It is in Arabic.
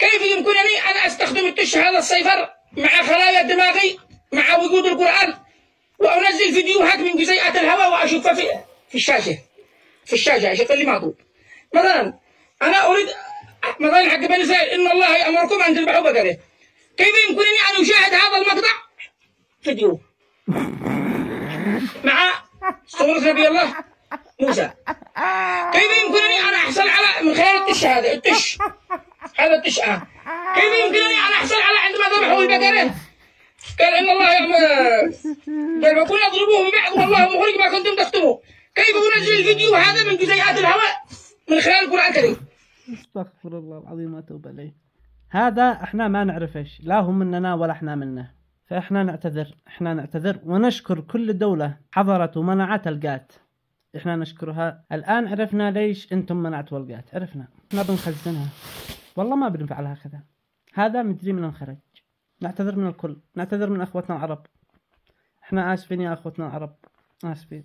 كيف يمكنني أن أستخدم التش هذا الصيفر مع خلايا دماغي مع وجود القرآن وأنزل فيديوهات من جزيئات الهواء وأشوفها في الشاشة أشوف اللي مطلوب. مثلا أنا أريد مثلا حق بني إسرائيل إن الله يأمركم أن تذبحوا بقرة. كيف يمكنني أن أشاهد هذا المقطع فيديو مع صورة نبي الله موسى؟ كيف يمكنني أن أحصل على من خلال التش هذا التش كيف يمكنني أن أحصل على عندما ذبحوا البقرة قال إن الله قال وقلنا اضربوه ببعض والله مخرج ما كنتم تكتمون. كيف أنزل الفيديو هذا من جزيئات الهواء من خلال القرآن الكريم؟ استغفر الله العظيم واتوب اليه. هذا احنا ما نعرف ايش، لا هم مننا ولا احنا منه، فاحنا نعتذر ونشكر كل دولة حضرت ومنعت القات. احنا نشكرها. الان عرفنا ليش انتم منعتوا القات، عرفنا. احنا بنخزنها والله ما بنفعلها كذا. هذا مدري من الخرج. نعتذر من الكل، نعتذر من اخوتنا العرب. احنا اسفين يا اخوتنا العرب، اسفين.